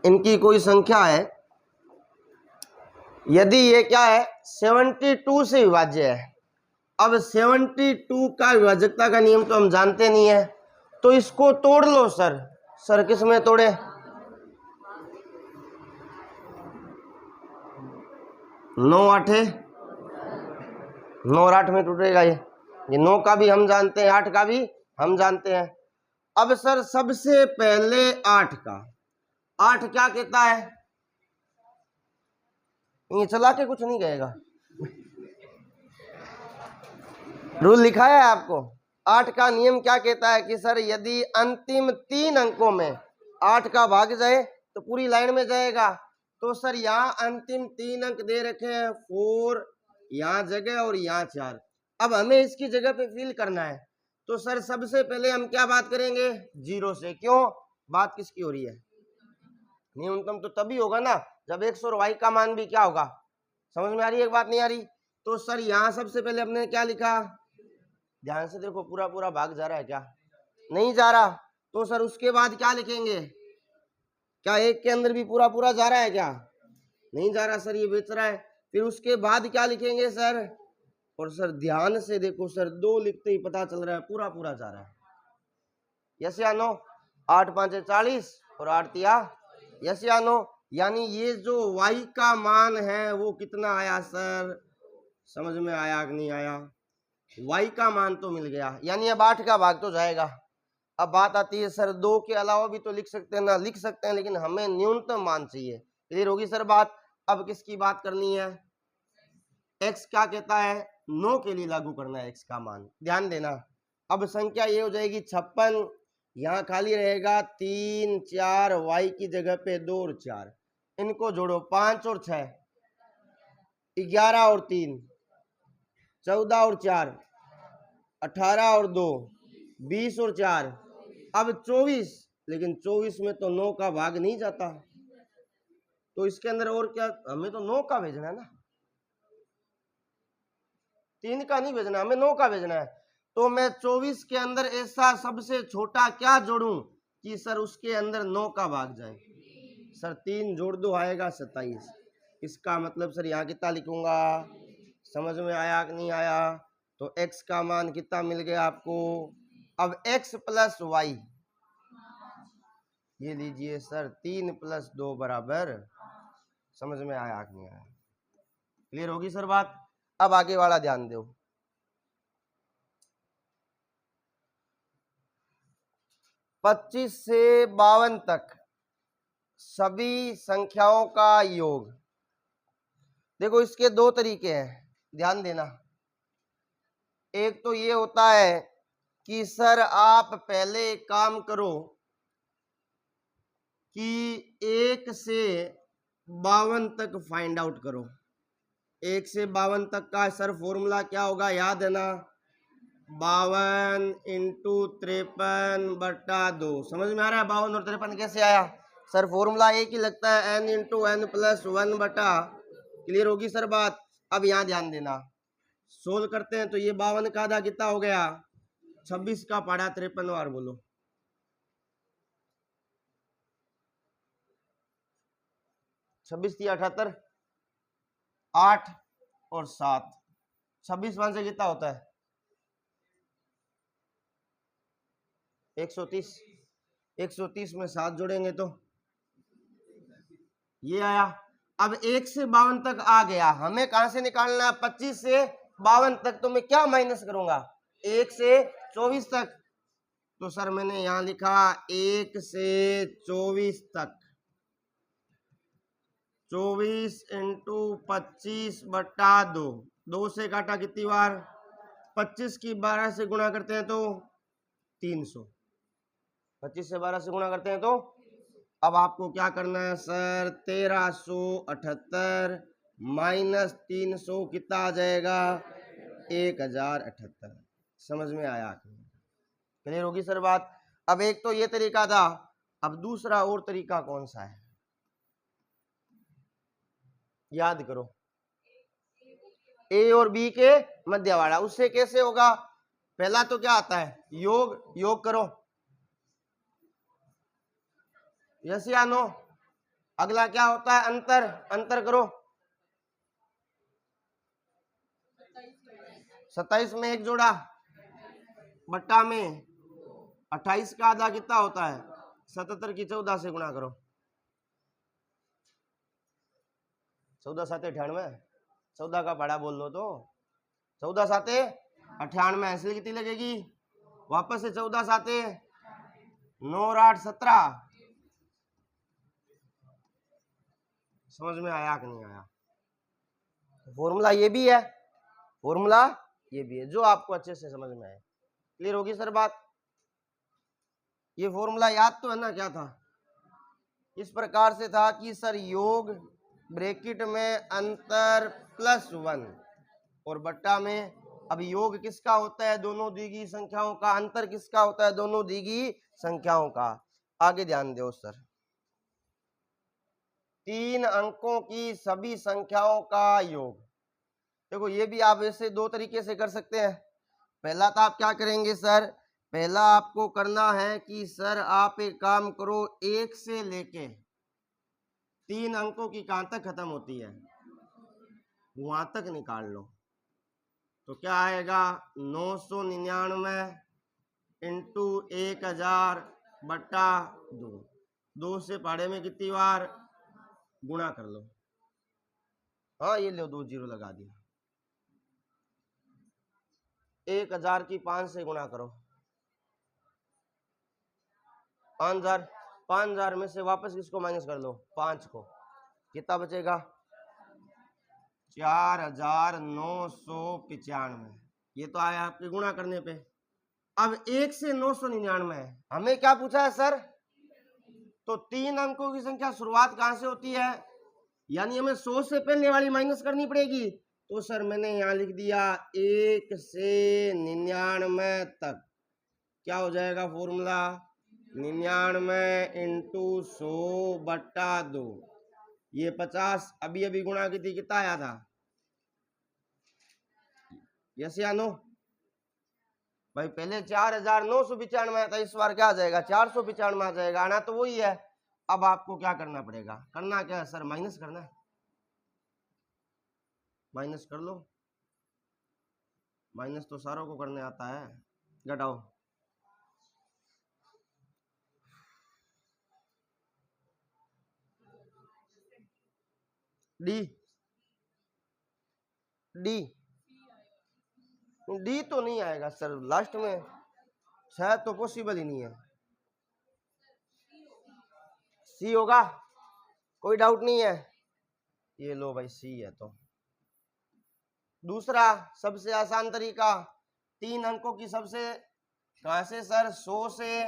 इनकी कोई संख्या है, यदि ये क्या है 72 से विभाज्य है। अब 72 का विभाजकता का नियम तो हम जानते नहीं है, तो इसको तोड़ लो सर। सर किस में तोड़े? 9 आठे 9 और 8 में टूटेगा ये 9 का भी हम जानते हैं, 8 का भी हम जानते हैं। अब सर सबसे पहले 8 का, 8 क्या कहता है? ये चला के कुछ नहीं कहेगा, रूल लिखा है आपको। 8 का नियम क्या कहता है कि सर यदि अंतिम 3 अंकों में 8 का भाग जाए तो पूरी लाइन में जाएगा। तो सर यहाँ अंतिम 3 अंक दे रखे हैं 4, यहाँ जगह और यहाँ 4। अब हमें इसकी जगह पे फिल करना है, तो सर सबसे पहले हम क्या बात करेंगे? 0 से। क्यों? बात किसकी हो रही है? न्यूनतम तो तभी होगा ना जब x और y का मान भी क्या होगा। समझ में आ रही है एक बात? नहीं आ रही? तो सर यहाँ सबसे पहले हमने क्या लिखा? ध्यान से देखो, पूरा पूरा भाग जा रहा है क्या? नहीं जा रहा। तो सर उसके बाद क्या लिखेंगे? क्या एक के अंदर भी पूरा पूरा जा रहा है क्या? नहीं जा रहा सर, ये बेच रहा है। फिर उसके बाद क्या लिखेंगे सर? और सर ध्यान से देखो सर, 2 लिखते ही पता चल रहा है पूरा पूरा जा रहा है। यस या नो? 8 5 40 और 8 तिया यस या नो? यानी ये जो y का मान है वो कितना आया सर? समझ में आया कि नहीं आया? y का मान तो मिल गया, यानी अब 8 का भाग तो जाएगा। अब बात आती है सर 2 के अलावा भी तो लिख सकते हैं ना? लिख सकते हैं, लेकिन हमें न्यूनतम मान चाहिए। क्लियर होगी सर बात? अब किसकी बात करनी है? x क्या कहता है? 9 के लिए लागू करना है x का मान, ध्यान देना। अब संख्या ये हो जाएगी 56, यहाँ खाली रहेगा 3 4, y की जगह पे 2 और 4, इनको जोड़ो 5 और 6 11 और 3 14 और 4 18 और 2 20 और 4 अब 24, लेकिन 24 में तो 9 का भाग नहीं जाता, तो इसके अंदर और क्या? हमें तो 9 का भेजना है ना, 3 का नहीं भेजना, हमें 9 का भेजना है। तो मैं 24 के अंदर ऐसा सबसे छोटा क्या जोड़ूं कि सर उसके अंदर 9 का भाग जाए? सर 3 जोड़ दो, आएगा 27। इसका मतलब सर यहाँ कितना लिखूंगा? समझ में आया कि नहीं आया? तो x का मान कितना मिल गया आपको? अब x प्लस वाई, ये लीजिए सर 3 + 2 बराबर। समझ में आया कि नहीं आया? क्लियर होगी सर बात? अब आगे वाला ध्यान दो। 25 से 52 तक सभी संख्याओं का योग। देखो इसके 2 तरीके हैं, ध्यान देना। एक तो ये होता है कि सर आप पहले एक काम करो कि 1 से 52 तक फाइंड आउट करो। 1 से 52 तक का सर फॉर्मूला क्या होगा? याद है ना? 52 × 53/2। समझ में आ रहा है 52 और 53 कैसे आया? सर फॉर्मूला एक ही लगता है, n × n + 1/। क्लियर होगी सर बात? अब यहाँ ध्यान देना, सोल्व करते हैं तो ये 52 का आधा कितना हो गया? 26 का पाढ़ा 53 बार बोलो। 26 × 78, 8 और 7, 26 5 से कितना होता है? 130। 130 में 7 जोड़ेंगे तो ये आया। अब 1 से 52 तक आ गया, हमें कहां से निकालना है? 25 से 52 तक। तो मैं क्या माइनस करूंगा? 1 से 24 तक। तो सर मैंने यहां लिखा 1 से 24 तक, 24 × 25/2। 2 से काटा कितनी बार? 25 की 12 से गुणा करते हैं तो 300। 25 से 12 से गुणा करते हैं तो अब आपको क्या करना है सर? 1378 - 300 कितना आ जाएगा? 1078। समझ में आया? क्लियर होगी सर बात? अब एक तो ये तरीका था, अब दूसरा और तरीका कौन सा है? याद करो, ए और बी के मध्य वाला। उससे कैसे होगा? पहला तो क्या आता है? योग। योग करो, यस या नो? अगला क्या होता है? अंतर। अंतर करो। 27 में एक जोड़ा बट्टा में 28 का आधा कितना होता है? 77 की 14 से गुणा करो। 14 7 98, 14 का बड़ा बोल लो तो 14 7 98, इसलिए कितनी लगेगी? वापस से 14 7 9 और 8 17। समझ में आया कि नहीं आया? फॉर्मूला ये भी है, फॉर्मूला ये भी है, जो आपको अच्छे से समझ में आए। क्लियर होगी सर बात? ये फॉर्मूला याद तो है ना? क्या था? इस प्रकार से था कि सर योग ब्रैकेट में अंतर +1 और बट्टा में, अब योग किसका होता है? दोनों द्विघी संख्याओं का। अंतर किसका होता है? दोनों द्विघी संख्याओं का। आगे ध्यान दो सर, 3 अंकों की सभी संख्याओं का योग। देखो ये भी आप ऐसे दो तरीके से कर सकते हैं। पहला तो आप क्या करेंगे सर? पहला आपको करना है कि सर आप एक काम करो, 1 से लेके 3 अंकों की कहां तक खत्म होती है वहां तक निकाल लो। तो क्या आएगा? 999 इंटू 1000 बट्टा 2। 2 से पहाड़े में कितनी बार गुणा कर लो। हाँ ये लो, 2 जीरो लगा दिया। 1000 की 5 से गुणा करो। 5000, 5000 में से वापस किसको माइनस कर लो? 5 को। कितना बचेगा? 4995। ये तो आया आपके गुणा करने पे। अब 1 से 999 है, हमें क्या पूछा है सर? तो 3 अंकों की संख्या शुरुआत कहां से होती है? यानी हमें 100 से पहले वाली माइनस करनी पड़ेगी। तो सर मैंने यहां लिख दिया 1 से 99 तक। क्या हो जाएगा फॉर्मूला? 99 इंटू 100 बट्टा 2। ये 50 अभी अभी गुणा की थी, कितना आया था? यस या नो? भाई पहले 4995 आया था, इस बार क्या आ जाएगा? 495 आ जाएगा। आना तो वही है। अब आपको क्या करना पड़ेगा? करना क्या है सर? माइनस करना है। माइनस कर लो। माइनस तो सारों को करने आता है। घटाओ। डी डी डी तो नहीं आएगा सर लास्ट में, शायद तो पॉसिबल ही नहीं है। सी होगा, कोई डाउट नहीं है। ये लो भाई सी है। तो दूसरा सबसे आसान तरीका, 3 अंकों की सबसे कहां से सर? 100 से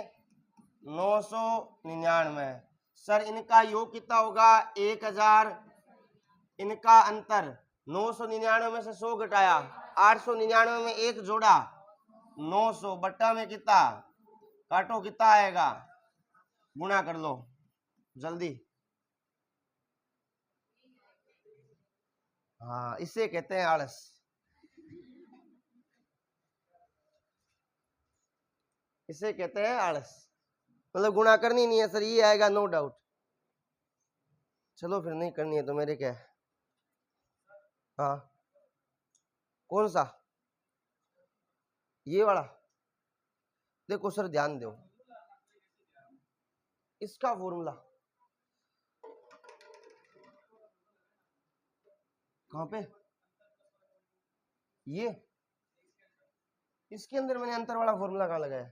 999। सर इनका योग कितना होगा? 1000। इनका अंतर 999 में से 100 घटाया, 899 में एक जोड़ा, 900 बट्टा में कितना? काटो, कितना आएगा? गुणा कर लो जल्दी। हाँ इसे कहते हैं आलस। इसे कहते हैं आलस। मतलब गुणा करनी नहीं है सर, ये आएगा नो डाउट। चलो फिर नहीं करनी है तो मेरे क्या है? हाँ कौन सा? ये वाला? देखो सर ध्यान दो, इसका फॉर्मूला कहां पे? ये इसके अंदर मैंने अंतर वाला फॉर्मूला कहां लगाया?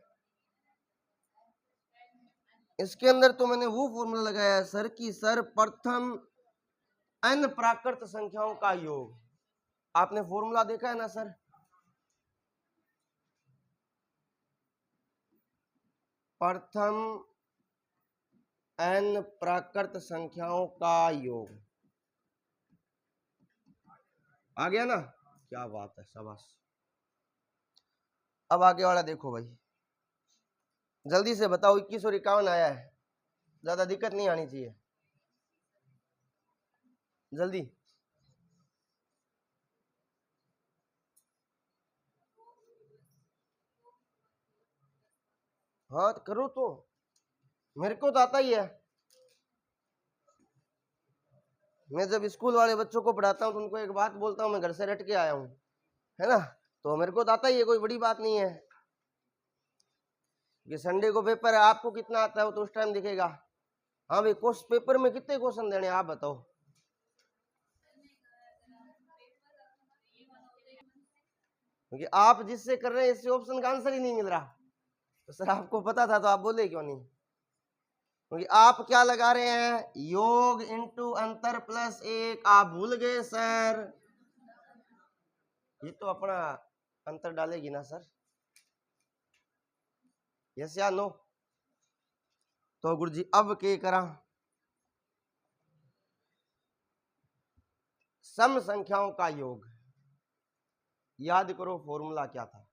इसके अंदर तो मैंने वो फॉर्मूला लगाया है सर कि सर प्रथम n प्राकृत संख्याओं का योग। आपने फॉर्मूला देखा है ना सर? प्रथम n प्राकृत संख्याओं का योग आ गया ना? क्या बात है, शाबाश। अब आगे वाला देखो भाई, जल्दी से बताओ। 2151 आया है, ज्यादा दिक्कत नहीं आनी चाहिए, जल्दी। हाँ करो तो, मेरे को तो आता ही है। मैं जब स्कूल वाले बच्चों को पढ़ाता हूँ तो उनको एक बात बोलता हूँ, मैं घर से रट के आया हूँ, है ना, तो मेरे को तो आता ही है, कोई बड़ी बात नहीं है कि संडे को पेपर है, आपको कितना आता है वो तो उस टाइम दिखेगा। हाँ भाई, पेपर में कितने क्वेश्चन देने आप बताओ। क्योंकि आप जिससे कर रहे हैं इससे ऑप्शन का आंसर ही नहीं मिल रहा, तो सर आपको पता था तो आप बोले क्यों नहीं? क्योंकि आप क्या लगा रहे हैं, योग इंटू अंतर प्लस 1, आप भूल गए सर। ये तो अपना अंतर डालेगी ना सर, यस या नो? तो गुरुजी अब के करा, सम संख्याओं का योग, याद करो फॉर्मूला क्या था?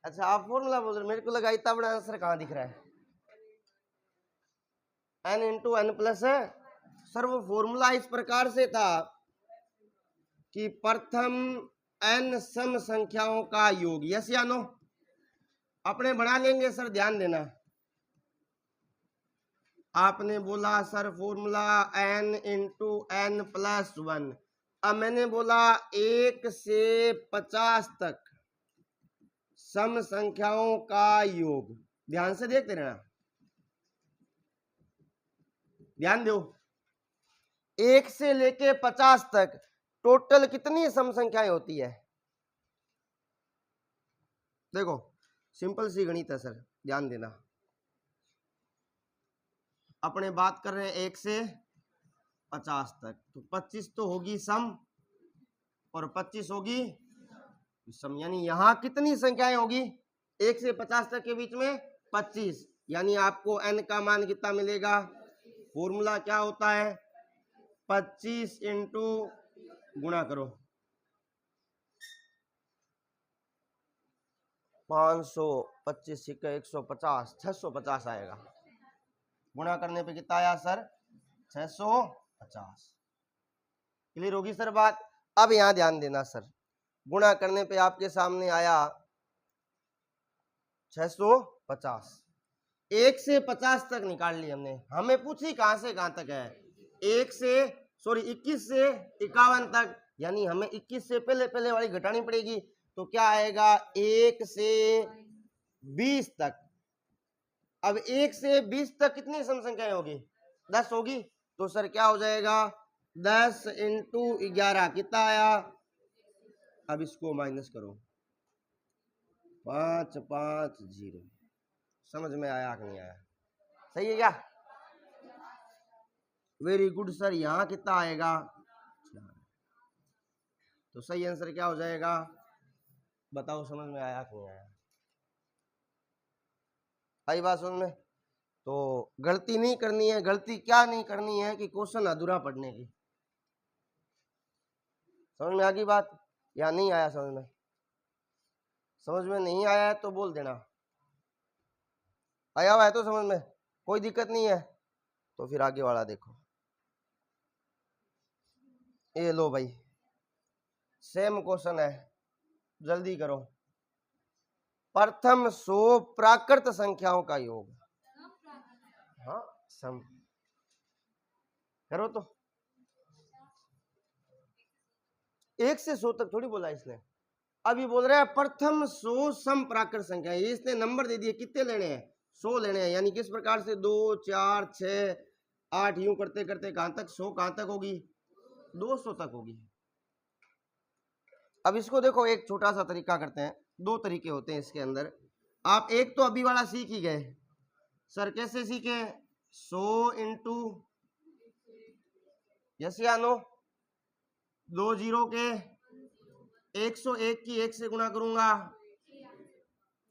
अच्छा आप फॉर्मूला बोल रहे, मेरे को लगा इतना बड़ा आंसर कहाँ दिख रहा है, n इंटू एन प्लस है सर। वो फॉर्मूला इस प्रकार से था कि प्रथम n सम संख्याओं का योग, यस या नो? अपने बना लेंगे सर, ध्यान देना। आपने बोला sir formula n into N plus 1, अब मैंने बोला 1 से 50 तक सम संख्याओं का योग। ध्यान से देखते रहना, ध्यान दो, 1 से लेके 50 तक टोटल कितनी सम संख्याएं होती है? देखो सिंपल सी गणित है सर, ध्यान देना। अपने बात कर रहे हैं 1 से 50 तक, तो 25 तो होगी सम और 25 होगी सम, यानी यहां कितनी संख्याएं होगी 1 से 50 तक के बीच में? 25, यानी आपको n का मान कितना मिलेगा? फॉर्मूला क्या होता है? 25 इंटू गुणा करो 525 सिक्का 150, 650 आएगा। गुणा करने पे कितना आया सर? 650। क्लियर होगी सर बात? अब यहां ध्यान देना सर, गुणा करने पे आपके सामने आया 650, 1 से 50 तक निकाल ली हमने, हमें पूछी कहां से कहां तक है, 21 से 51 तक, यानी हमें 21 से पहले पहले वाली घटानी पड़ेगी, तो क्या आएगा 1 से 20 तक। अब 1 से 20 तक कितनी सम संख्याएं होगी? 10 होगी, तो सर क्या हो जाएगा 10 इंटू 11, कितना आया? अब इसको माइनस करो, 550। समझ में आया कि नहीं आया? सही है क्या? Very good sir. यहां कितना आएगा? तो सही आंसर क्या हो जाएगा? बताओ समझ में आया कि नहीं आया? आई बात समझ में? तो गलती नहीं करनी है। गलती क्या नहीं करनी है कि क्वेश्चन अधूरा पढ़ने की। समझ में आ गई बात या नहीं आया समझ में? समझ में नहीं आया है तो बोल देना, आया हुआ है तो समझ में कोई दिक्कत नहीं है। तो फिर आगे वाला देखो, ये लो भाई सेम क्वेश्चन है, जल्दी करो। प्रथम 100 प्राकृत संख्याओं का योग, हाँ सम करो। तो 1 से 100 तक थोड़ी बोला इसने, अभी बोल रहा है प्रथम 100 सम प्राकृत संख्या। ये इसने नंबर दे दिए, कितने लेने हैं? 100 लेने हैं। यानी किस प्रकार से 2 4 6 8 यूं करते करते कहां तक? 100 कहां तक होगी? 200 तक होगी। अब इसको देखो, एक छोटा सा तरीका करते हैं। 2 तरीके होते हैं इसके अंदर। आप एक तो अभी वाला सीख ही गए सर, कैसे सीखे? 100 इंटू, यस या नो, 2 जीरो के 101 की 1 से गुणा करूंगा,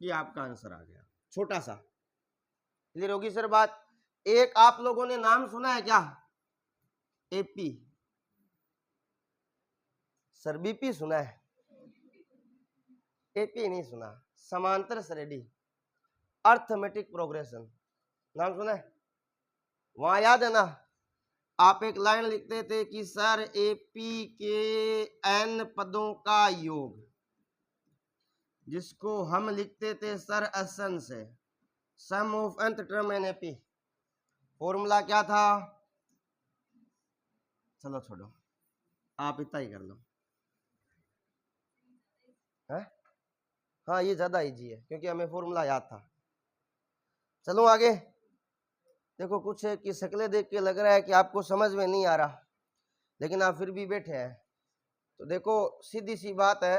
ये आपका आंसर आ गया, छोटा सा। क्लियर होगी सर बात? एक आप लोगों ने नाम सुना है क्या? एपी। सर बीपी सुना है, एपी नहीं सुना। समांतर श्रेणी, अर्थमेटिक प्रोग्रेशन, नाम सुना है? वहां याद है ना, आप एक लाइन लिखते थे कि सर एपी के एन पदों का योग, जिसको हम लिखते थे सर असन से, sum of nth term n AP. Formula क्या था? चलो छोड़ो, आप इतना ही कर लो है? हाँ ये ज्यादा इजी है क्योंकि हमें फॉर्मूला याद था। चलो आगे देखो, कुछ की शक्लें देख के लग रहा है कि आपको समझ में नहीं आ रहा, लेकिन आप फिर भी बैठे हैं। तो देखो सीधी सी बात है,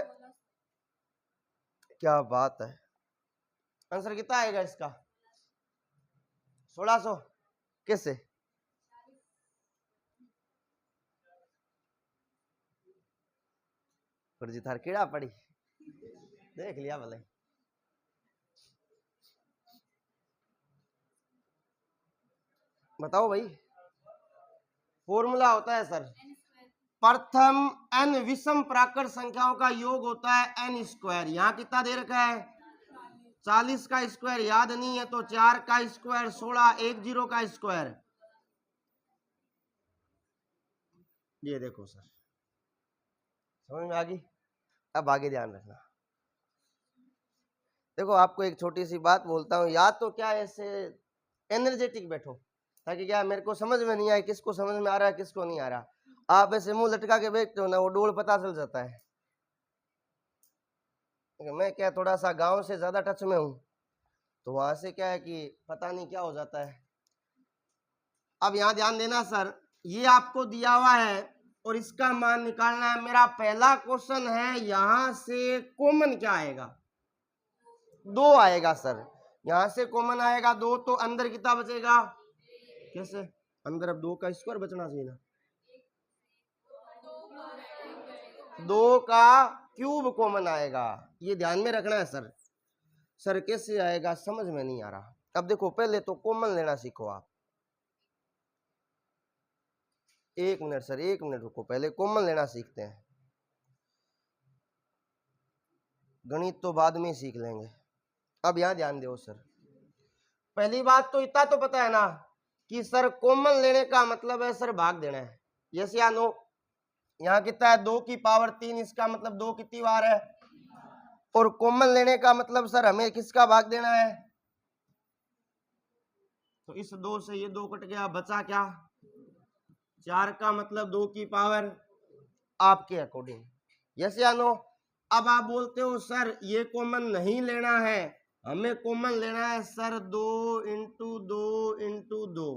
क्या बात है, आंसर कितना आएगा इसका? 1600। कैसे? गुरुजी थार कीड़ा पड़ी, देख लिया भले। बताओ भाई। फॉर्मूला होता है सर, प्रथम n विषम प्राकृत संख्याओं का योग होता है n स्क्वायर। यहाँ कितना दे रखा है? 40 का स्क्वायर याद नहीं है तो 4 का स्क्वायर 16, 10 का स्क्वायर। ये देखो सर, समझ में आ गई? अब आगे ध्यान रखना। देखो आपको एक छोटी सी बात बोलता हूँ, याद तो क्या ऐसे एनर्जेटिक बैठो, ताकि क्या मेरे को समझ में नहीं आए, किसको समझ में आ रहा है किसको नहीं आ रहा। आप ऐसे मुंह लटका के बैठते हो ना, वो डोल पता चल जाता है। मैं क्या थोड़ा सा गांव से ज्यादा टच में हूँ, तो वहां से क्या है कि पता नहीं क्या हो जाता है। अब यहाँ ध्यान देना सर, ये आपको दिया हुआ है और इसका मान निकालना है। मेरा पहला क्वेश्चन है, यहां से कॉमन क्या आएगा? 2 आएगा सर। यहां से कॉमन आएगा 2, तो अंदर कितना बचेगा? कैसे अंदर? अब 2 का स्क्वायर बचना चाहिए ना, 2 का क्यूब कॉमन आएगा, ये ध्यान में रखना है सर। सर कैसे आएगा समझ में नहीं आ रहा। अब देखो पहले तो कॉमन लेना सीखो आप। 1 मिनट सर, 1 मिनट रुको, पहले कॉमन लेना सीखते हैं, गणित तो बाद में सीख लेंगे। अब यहां ध्यान दो सर, पहली बात तो इतना तो पता है ना कि सर कॉमन लेने का मतलब है सर भाग देना है, यस या नो? यहाँ कितना है? 2 की पावर 3, इसका मतलब 2 कितनी बार है? और कॉमन लेने का मतलब सर हमें किसका भाग देना है? तो इस 2 से ये 2 कट गया, बचा क्या? 4 का मतलब 2 की पावर, आपके अकॉर्डिंग, यस या नो? अब आप बोलते हो सर ये कॉमन नहीं लेना है, हमें कॉमन लेना है सर 2 इंटू 2 इंटू 2,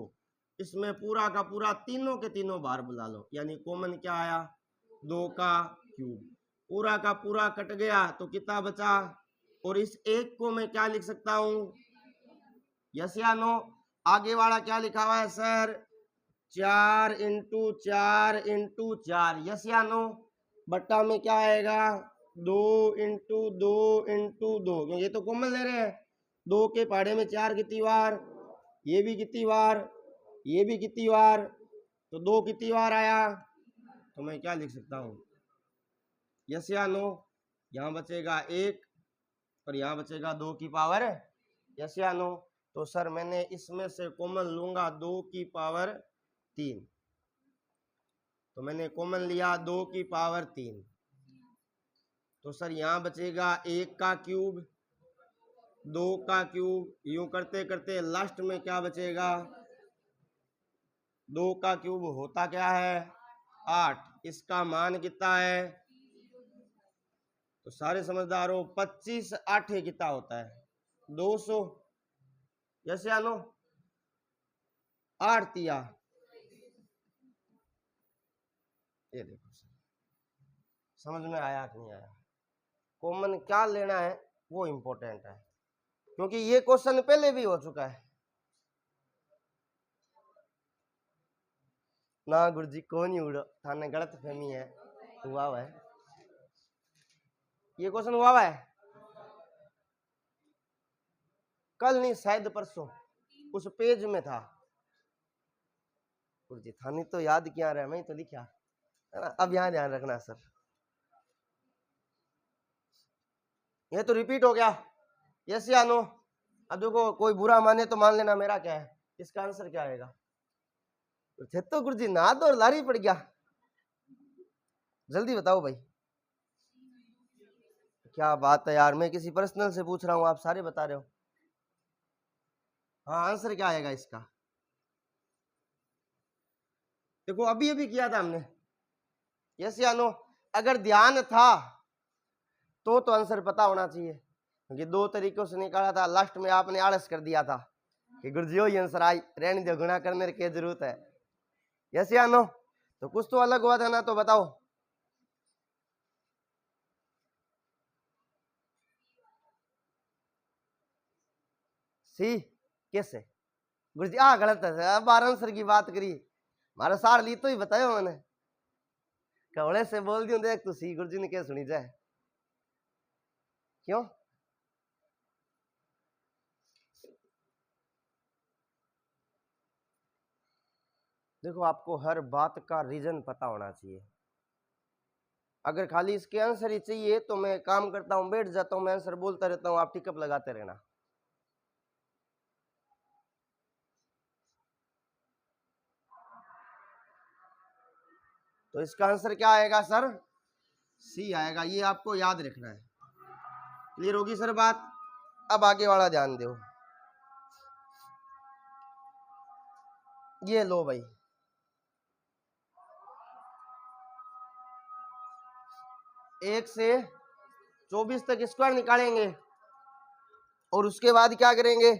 इसमें पूरा का पूरा तीनों के तीनों बार बुला लो, यानी कॉमन क्या आया? 2 का क्यूब। पूरा का पूरा कट गया तो कितना बचा? और इस एक को मैं क्या लिख सकता हूं? यस या नो? आगे वाला क्या लिखा हुआ है सर? 4 इंटू 4 इंटू 4, यस या नो? बट्टा में क्या आएगा? 2 इंटू 2 इंटू 2, ये तो कॉमन ले रहे हैं। 2 के पहाड़े में 4 कितनी बार? ये भी कितनी बार? ये भी कितनी बार? तो 2 कितनी बार आया? तो मैं क्या लिख सकता हूँ? यस या नो? यहाँ बचेगा 1 और यहाँ बचेगा 2 की पावर, यस या नो? तो सर मैंने इसमें से कॉमन लूंगा 2 की पावर 3, तो मैंने कॉमन लिया 2 की पावर 3, तो सर यहाँ बचेगा 1 का क्यूब, 2 का क्यूब, यूं करते करते लास्ट में क्या बचेगा? 2 का क्यूब होता क्या है? 8, इसका मान कितना है? तो सारे समझदार हो, 25 8 कितना होता है? 200, यस या नो? 8 तिया, ये देखो समझ में आया कि नहीं आया? कॉमन क्या लेना है वो इंपॉर्टेंट है, क्योंकि ये क्वेश्चन पहले भी हो चुका है ना। गुरुजी को नहीं उड़ो, थाने गलत फहमी है, हुआ है, ये क्वेश्चन हुआ है कल नहीं शायद परसों, उस पेज में था। गुरुजी थानी तो याद किया रहा, मैं तो लिखा है ना। अब यहाँ ध्यान रखना सर, ये तो रिपीट हो गया, यस या नो? अब देखो कोई बुरा माने तो मान लेना, मेरा क्या है, इसका आंसर क्या आएगा? तो गुरुजी नाद और लारी पड़ गया, जल्दी बताओ भाई क्या बात है यार, मैं किसी पर्सनल से पूछ रहा हूँ, आप सारे बता रहे हो। हाँ, आंसर क्या आएगा इसका? देखो अभी अभी किया था हमने, यस या नो? अगर ध्यान था तो आंसर पता होना चाहिए, क्योंकि दो तरीकों से निकाला था। लास्ट में आपने आलस कर दिया था कि गुरुजी हो आंसर आई, रहने दो, गुणा करने की जरूरत है। यस या नो? तो कुछ तो अलग हुआ था ना, तो बताओ। सी कैसे? गुरुजी गलत है, अब आंसर की बात करी, मारा सार ली तो ही बतायो मैंने, कवड़े से बोल दियो देख तू सी, गुरुजी ने क्या सुनी जाए, क्यों? देखो आपको हर बात का रीजन पता होना चाहिए। अगर खाली इसके आंसर ही चाहिए तो मैं काम करता हूं, बैठ जाता हूं, मैं आंसर बोलता रहता हूं, आप टिकअप लगाते रहना। तो इसका आंसर क्या आएगा सर? सी आएगा, ये आपको याद रखना है। क्लियर होगी सर बात? अब आगे वाला ध्यान दो। ये लो भाई, 1 से 24 तक स्क्वायर निकालेंगे और उसके बाद क्या करेंगे?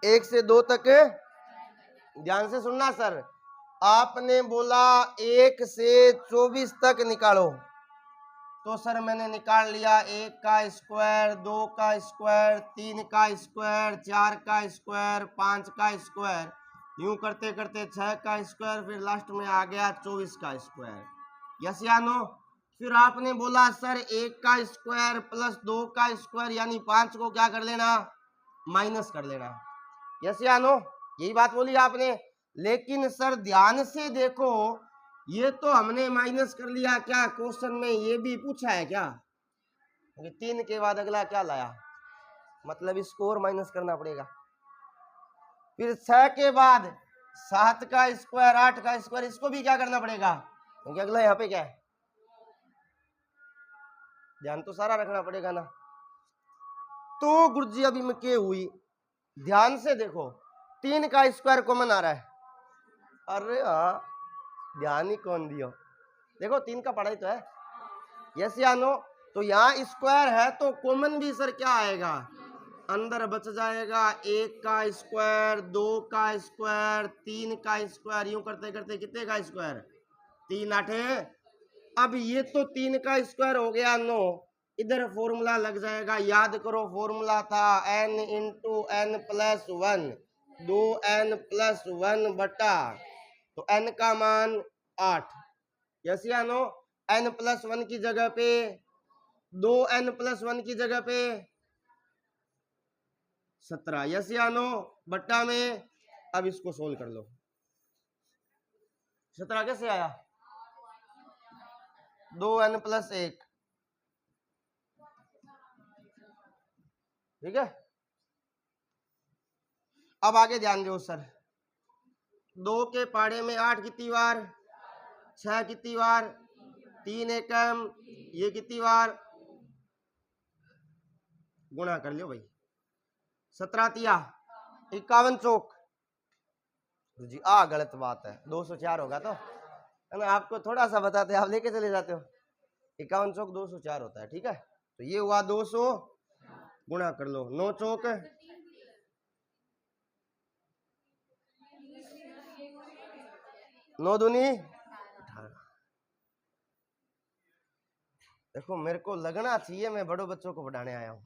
1 से 2 तक, ध्यान से सुनना सर, आपने बोला 1 से 24 तक निकालो, तो सर मैंने निकाल लिया 1 का स्क्वायर, 2 का स्क्वायर, 3 का स्क्वायर, 4 का स्क्वायर, 5 का स्क्वायर, यूं करते करते 6 का स्क्वायर, फिर लास्ट में आ गया 24 का स्क्वायर। यस या नो? फिर आपने बोला सर 1 का स्क्वायर प्लस 2 का स्क्वायर यानी 5 को क्या कर लेना? माइनस कर लेना। यस या नो? यही बात बोली आपने। लेकिन सर ध्यान से देखो, ये तो हमने माइनस कर लिया, क्या क्वेश्चन में ये भी पूछा है क्या? 3 के बाद अगला क्या लाया, मतलब इसको और माइनस करना पड़ेगा। फिर 6 के बाद 7 का स्क्वायर, 8 का स्क्वायर, इसको भी क्या करना पड़ेगा, क्योंकि अगला यहाँ पे क्या है, ध्यान तो सारा रखना पड़ेगा ना। तो गुरुजी अभी में क्या हुई, ध्यान से देखो, 3 का स्क्वायर कॉमन आ रहा है। अरे हाँ, ध्यान ही कौन दियो, देखो 3 का पढ़ाई तो है। यस या नो? तो यहाँ स्क्वायर है तो कॉमन भी सर क्या आएगा, अंदर बच जाएगा। 1 का स्क्वायर, 2 का स्क्वायर, 3 का स्क्वायर, यूं करते करते कितने का स्क्वायर? 3 8। अब ये तो 3 का स्क्वायर हो गया 9, इधर फॉर्मूला लग जाएगा, याद करो फॉर्मूला था n into n plus 1, 2n plus 1 बटा, तो n का मान 8। यस या नो? n प्लस 1 की जगह पे 2n प्लस 1 की जगह पे 17। यस या नो? बट्टा में, अब इसको सोल्व कर लो। 17 कैसे आया? 2n प्लस 1, ठीक है। अब आगे ध्यान दो सर, 2 के पाड़े में 8 कितनी बार? 6 कितनी बार? 3 एकम, ये कितनी बार? गुणा कर लो भाई, 17 तिया 51 चौक जी। गलत बात है, 204 होगा तो, है ना? आपको थोड़ा सा बताते आप लेके चले जाते हो। 51 चौक 204 होता है, ठीक है। तो ये हुआ 200, गुणा कर लो 9 चौक, नौ दूनी 18। देखो मेरे को लगना चाहिए मैं बड़ों बच्चों को पढ़ाने आया हूं,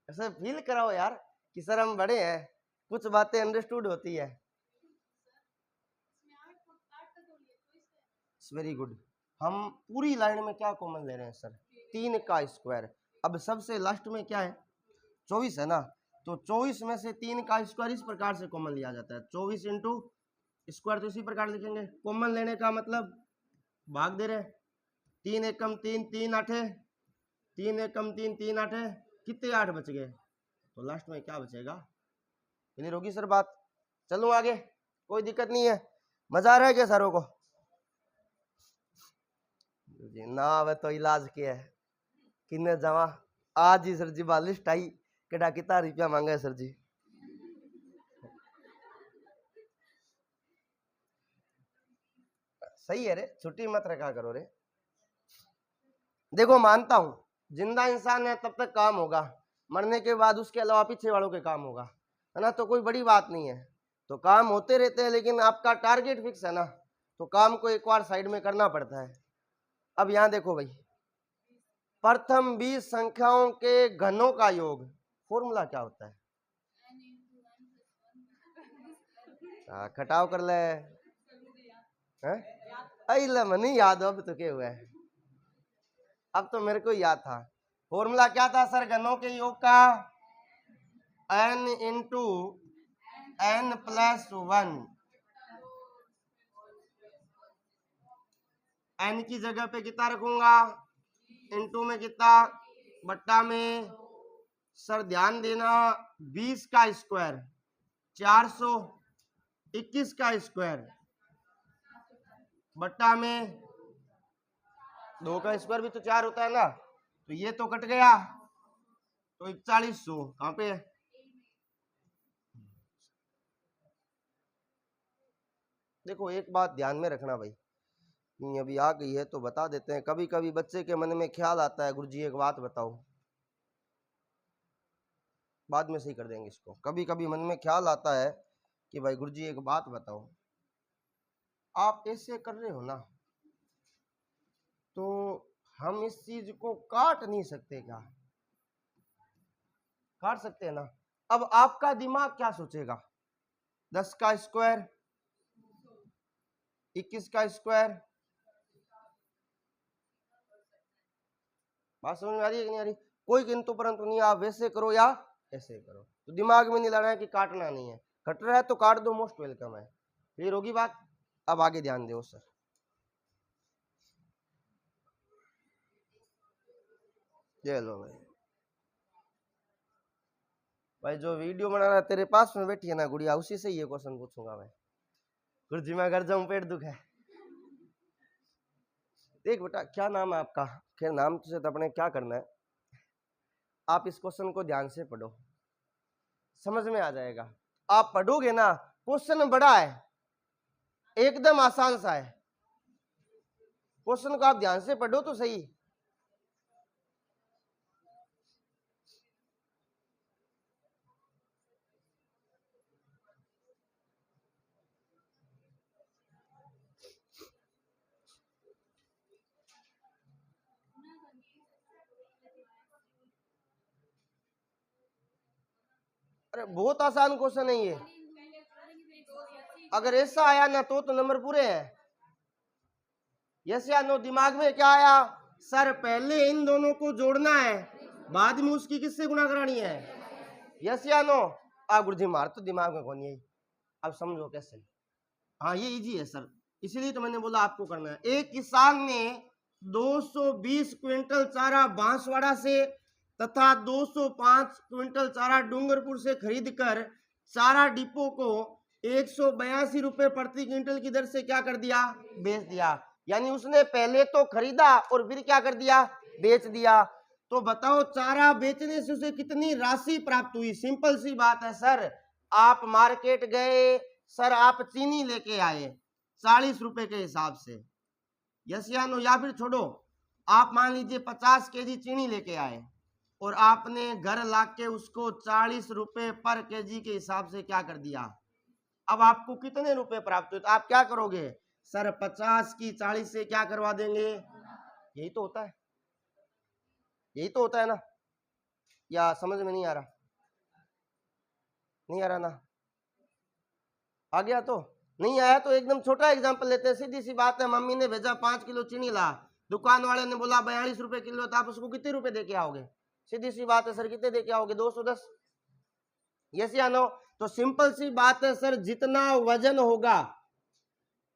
ऐसे फील कराओ यार कि सर हम बड़े हैं, कुछ बातें अंडरस्टूड होती है। Very good. हम पूरी लाइन में क्या कॉमन ले रहे हैं सर? 3 का स्क्वायर। अब सबसे लास्ट में क्या है? 24 है ना, तो 24 में से 3 का स्क्वायर इस प्रकार से कॉमन लिया जाता है, 24 इंटू स्क्वायर, तो इसी प्रकार लिखेंगे। कॉमन लेने का मतलब भाग दे रहे, 3 एकम 3, 3 आठे, 3 एकम 3, 3 आठे, कितने 8 बच गए, तो लास्ट में क्या बचेगा? क्लियर होगी सर बात? चलो आगे, कोई दिक्कत नहीं है, मजा आ रहा है क्या सारों को? जी ना आवे तो इलाज किया है किन्ने जावा आज ही सर जी लिस्ट आई केड़ा कितना रुपया मांगे सर जी। सही है रे, छुट्टी मत रखा करो रे। देखो मानता हूं जिंदा इंसान है तब तक काम होगा, मरने के बाद उसके अलावा पीछे वालों के काम होगा, है ना, तो कोई बड़ी बात नहीं है। तो काम होते रहते हैं लेकिन आपका टारगेट फिक्स है ना, तो काम को एक बार साइड में करना पड़ता है। अब यहां देखो भाई, प्रथम 20 संख्याओं के घनों का योग फॉर्मूला क्या होता है? खटाव कर ले हैं मनी याद अब तो क्या हुआ है, अब तो मेरे को याद था। फॉर्मूला क्या था सर घनों के योग का? n into n plus 1। n की जगह पे कितना रखूंगा? इंटू में कितना, बट्टा में। सर ध्यान देना 20 का स्क्वायर 421 का स्क्वायर बट्टा में 2 का स्क्वायर भी तो 4 होता है ना, तो ये तो कट गया, तो 4100 कहां पे है? देखो एक बात ध्यान में रखना भाई, अभी आ गई है तो बता देते हैं। कभी कभी बच्चे के मन में ख्याल आता है गुरुजी एक बात बताओ, बाद में सही कर देंगे इसको। कभी कभी मन में ख्याल आता है कि भाई गुरुजी एक बात बताओ, आप ऐसे कर रहे हो ना, तो हम इस चीज को काट नहीं सकते क्या? काट सकते हैं ना। अब आपका दिमाग क्या सोचेगा? 10 का स्क्वायर 21 का स्क्वायर, बात समझ में आ रही है कि नहीं आ रही? कोई किंतु परंतु नहीं, आप वैसे करो या ऐसे करो, तो दिमाग में नहीं लाना है कि काटना नहीं है, कट रहा है तो काट दो, मोस्ट वेलकम है। क्लियर होगी बात? अब आगे ध्यान दो सर। ये लो भाई, भाई जो वीडियो बना रहा है तेरे पास में बैठी है ना गुड़िया, उसी से ये क्वेश्चन पूछूंगा मैं। गुरुजी मैं घर जाऊं पेट दुख है। देख बेटा क्या नाम है आपका? खैर नाम से तो अपने क्या करना है, आप इस क्वेश्चन को ध्यान से पढ़ो, समझ में आ जाएगा। आप पढ़ोगे ना, क्वेश्चन बड़ा है, एकदम आसान सा है, क्वेश्चन को आप ध्यान से पढ़ो तो सही। अरे बहुत आसान क्वेश्चन है ये, अगर ऐसा आया ना तो नंबर पूरे हैं। यस या नो? दिमाग में क्या आया? सर पहले इन दोनों को जोड़ना है, बाद में उसकी किससे गुणा करानी है। यस या नो? आप गुरुजी मार तो दिमाग में कौन है, अब समझो कैसे। हाँ ये इजी है सर, इसीलिए तो मैंने बोला आपको करना है। एक किसान ने 220 क्विंटल चारा बांसवाड़ा से तथा 205 क्विंटल चारा डूंगरपुर से खरीदकर चारा डिपो को 182 रुपए प्रति क्विंटल की दर से क्या कर दिया? बेच दिया। यानी उसने पहले तो खरीदा और फिर क्या कर दिया? बेच दिया। तो बताओ चारा बेचने से उसे कितनी राशि प्राप्त हुई? सिंपल सी बात है सर, आप मार्केट गए, सर आप चीनी लेके आए 40 रुपए के हिसाब से, यस या नो? या फिर छोड़ो, आप मान लीजिए 50 केजी चीनी लेके आए और आपने घर लाके उसको 40 रुपए पर केजी के हिसाब से क्या कर दिया? अब आपको कितने रुपए प्राप्त हुए? तो आप क्या करोगे? सर 50 की 40 से क्या करवा देंगे? यही तो होता है, यही तो होता है ना, या समझ में नहीं आ रहा? नहीं आ रहा ना? आ गया तो? नहीं आया तो एकदम छोटा एग्जांपल लेते हैं, सीधी सी बात है, मम्मी ने भेजा 5 किलो चीनी ला, दुकान वाले ने बोला 42 रुपए किलो, तो आप उसको कितने रुपए देके आओगे? सीधी सी बात है सर, कितने देके आओगे? 210। यस या नो? तो सिंपल सी बात है सर, जितना वजन होगा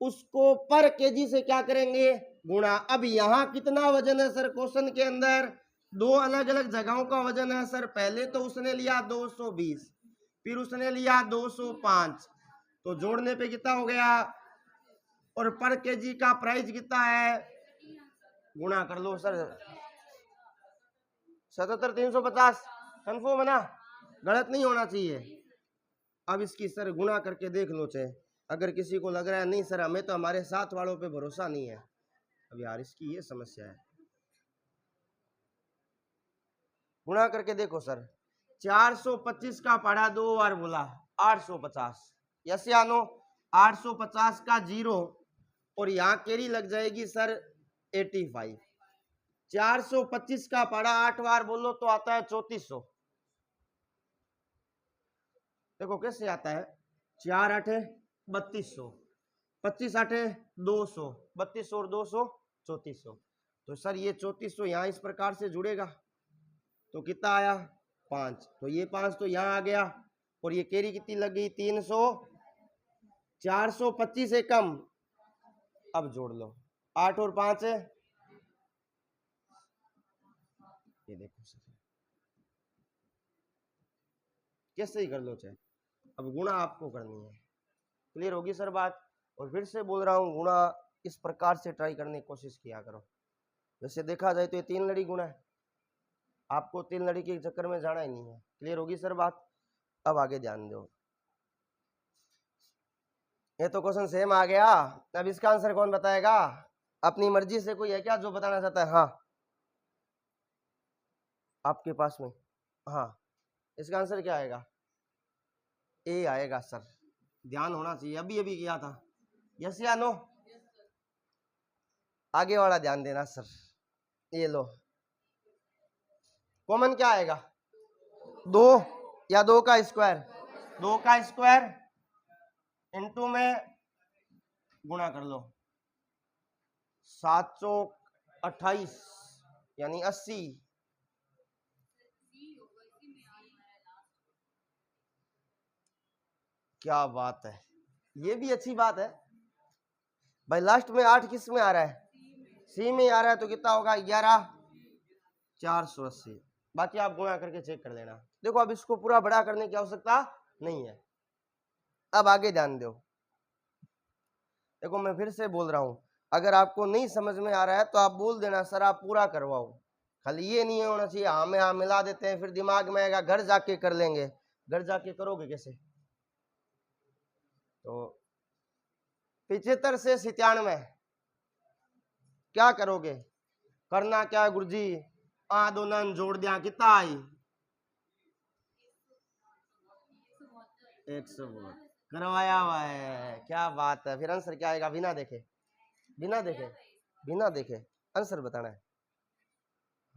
उसको पर केजी से क्या करेंगे? गुणा। अब यहाँ कितना वजन है सर? क्वेश्चन के अंदर दो अलग अलग जगहों का वजन है सर। पहले तो उसने लिया 220, फिर उसने लिया 205, तो जोड़ने पे कितना हो गया? और पर केजी का प्राइस कितना है? गुणा कर लो सर, 77,350 कन्फर्म है ना, गलत नहीं होना चाहिए। अब इसकी सर गुणा करके देख लो चाहे, अगर किसी को लग रहा है नहीं सर हमें तो हमारे साथ वालों पे भरोसा नहीं है, अब यार इसकी ये समस्या है। गुणा करके देखो सर, 425 का पढ़ा 2 बार बोला 850, यस या नो, 850 का 0 और यहाँ केरी लग जाएगी सर 85। 425 का पढ़ा 8 बार बोलो तो आता है 3400। देखो कैसे आता है, 4 8 3200, 25 8 200, 3200 और 200 3400। तो सर ये 3400 यहाँ इस प्रकार से जुड़ेगा तो कितना आया 5, तो ये 5 तो यहाँ आ गया और ये केरी कितनी लग गई 300, 425 से कम। अब जोड़ लो 8 और 5 है, ये देखो सर कैसे ही कर लो चाहे, अब गुणा आपको करनी है। क्लियर होगी सर बात। और फिर से बोल रहा हूँ गुणा इस प्रकार से ट्राई करने की कोशिश किया करो। वैसे देखा जाए तो ये 3 लड़ी गुणा है, आपको 3 लड़ी के चक्कर में जाना ही नहीं है। क्लियर होगी सर बात। अब आगे ध्यान दो, ये तो क्वेश्चन सेम आ गया। अब इसका आंसर कौन बताएगा, अपनी मर्जी से कोई है क्या जो बताना चाहता है? हाँ आपके पास में, हाँ इसका आंसर क्या आएगा? ए आएगा सर, ध्यान होना चाहिए, अभी अभी किया था। यस या नो? आगे वाला ध्यान देना सर। ये लो कॉमन क्या आएगा, 2 या 2 का स्क्वायर, 2 का स्क्वायर इनटू में गुणा कर लो 728 यानी 80। क्या बात है, ये भी अच्छी बात है भाई। लास्ट में 8 किस में आ रहा है, सी में आ रहा है, तो कितना होगा 11,480। बाकी आप गुणा करके चेक कर लेना। देखो अब इसको पूरा बड़ा करने की आवश्यकता नहीं है। अब आगे ध्यान दो, देखो मैं फिर से बोल रहा हूं, अगर आपको नहीं समझ में आ रहा है तो आप बोल देना सर आप पूरा करवाओ, खाली ये नहीं होना चाहिए हाँ में हाँ मिला देते हैं फिर दिमाग में आएगा घर जाके कर लेंगे। घर जाके करोगे कैसे? तो 75 से 97 क्या करोगे, करना क्या है गुरुजी, दो नन जोड़ दिया कितना आई 172, करवाया हुआ है। क्या बात है, फिर आंसर क्या आएगा बिना देखे, बिना देखे, बिना देखे आंसर बताना है।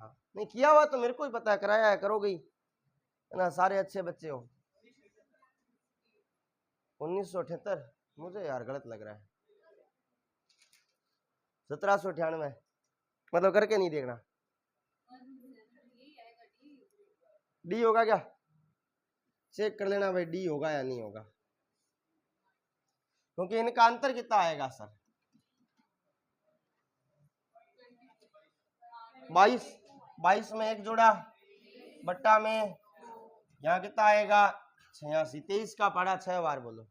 हाँ नहीं किया हुआ तो मेरे को ही पता है, कराया है करोगे ही है ना, सारे अच्छे बच्चे हो। 1978 मुझे यार गलत लग रहा है, 1798 मतलब करके नहीं देखना, डी होगा क्या, चेक कर लेना भाई डी होगा या नहीं होगा, क्योंकि इनका अंतर कितना आएगा सर 22 में 1 जोड़ा बट्टा में यहाँ कितना आएगा 86, 23 का पढ़ा 6 बार बोलो,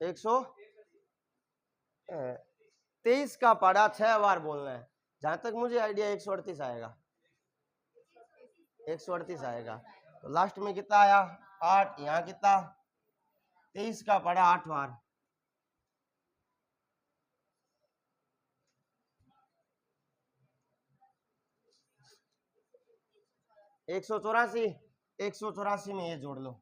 123 का पढ़ा 6 बार बोलना है। जहां तक मुझे आइडिया 138 आएगा, 138 आएगा। तो लास्ट में कितना आया 8, यहाँ कितना 23 का पढ़ा 8 बार, एक सौ चौरासी में ये जोड़ लो,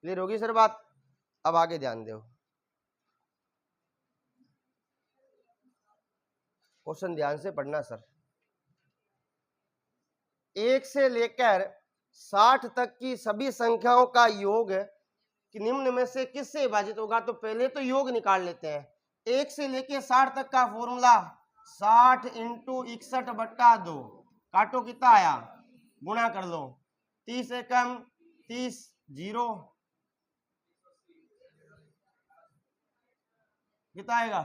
क्लियर होगी सर बात। अब आगे ध्यान दो, क्वेश्चन ध्यान से पढ़ना सर। 1 से लेकर 60 तक की सभी संख्याओं का योग कि निम्न में से किससे विभाजित होगा, तो पहले तो योग निकाल लेते हैं। 1 से लेकर 60 तक का फॉर्मूला 60 इंटू 61/2, काटो कितना आया, गुणा कर लो 30 से कम 30 0 कितना आएगा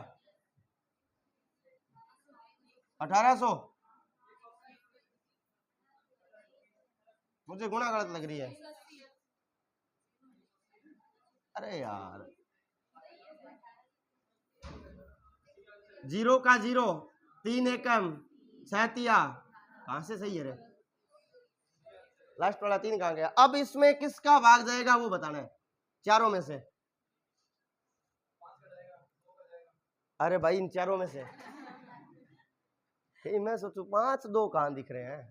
1800, मुझे गुणा गलत लग रही है। अरे यार, 0 का 0, 3 एकम 6 तिया, कहां से सही है रे? लास्ट वाला 3 कहां गया? अब इसमें किसका भाग जाएगा वो बताना है, चारों में से। अरे भाई इन चारों में से मैं सोचू 5 2 कहां दिख रहे हैं?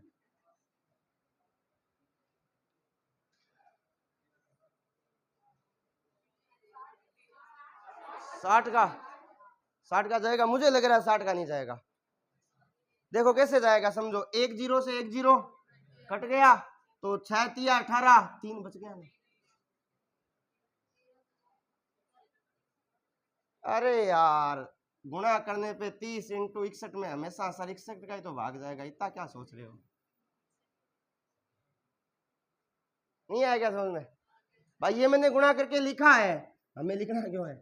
साठ का जाएगा, मुझे लग रहा है 60 का नहीं जाएगा। देखो कैसे जाएगा, समझो 1 0 से 1 0 कट गया तो 6 तिया 18, 3 बच गया। अरे यार, गुणा करने पे 30 इंटू 61 में हमेशा सर 61 का ही तो भाग जाएगा, इतना क्या सोच रहे हो? नहीं आएगा समझ में भाई? ये मैंने गुणा करके लिखा है, हमें लिखना क्यों है?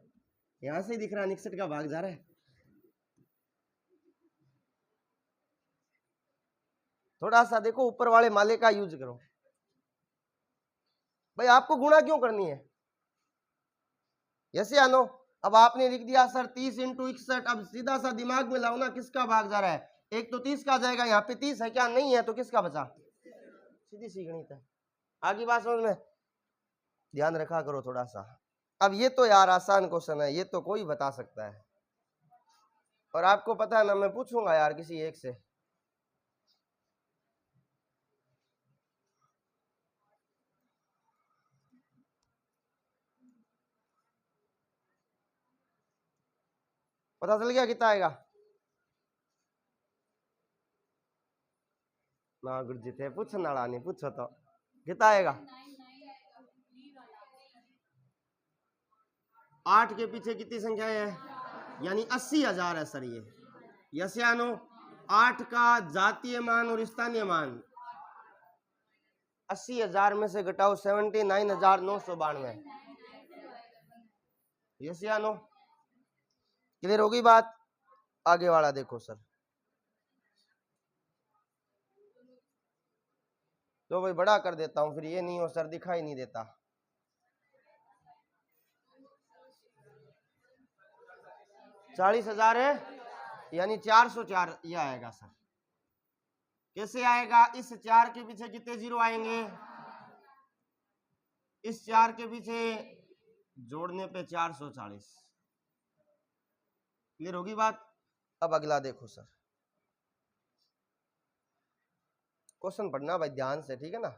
यहां से ही दिख रहा है 61 का भाग जा रहा है। थोड़ा सा देखो ऊपर वाले माले का यूज करो भाई। आपको गुणा क्यों करनी है? यस या नो? अब आपने लिख दिया सर 30 इंटू 61, अब सीधा सा दिमाग में लाओ ना, किसका भाग जा रहा है? एक तो 30 का जाएगा, यहाँ पे 30 है क्या? नहीं है, तो किसका बचा? सीधी सी गणित है। आगे बात समझ में? ध्यान रखा करो थोड़ा सा। अब ये तो यार आसान क्वेश्चन है, ये तो कोई बता सकता है, और आपको पता है ना, मैं पूछूंगा यार किसी एक से। पता चल गया कितना आएगा? ना गुरुजी थे पूछने वाला नहीं, पूछो तो कितना आएगा? 8 के पीछे कितनी संख्याएं हैं? यानी 80,000 है सर ये। यस या नो? 8 का जातीय मान और स्थानीय मान 80,000 में से घटाओ 79,992। यस या नो? क्लियर होगी बात? आगे वाला देखो सर। तो भाई बड़ा कर देता हूं, फिर ये नहीं हो सर दिखाई नहीं देता। 40,000 है, यानी 404 ये आएगा सर। कैसे आएगा? इस 4 के पीछे कितने जीरो आएंगे? इस 4 के पीछे जोड़ने पे 440। क्लियर होगी बात? अब अगला देखो सर। क्वेश्चन पढ़ना भाई ध्यान से, ठीक है ना?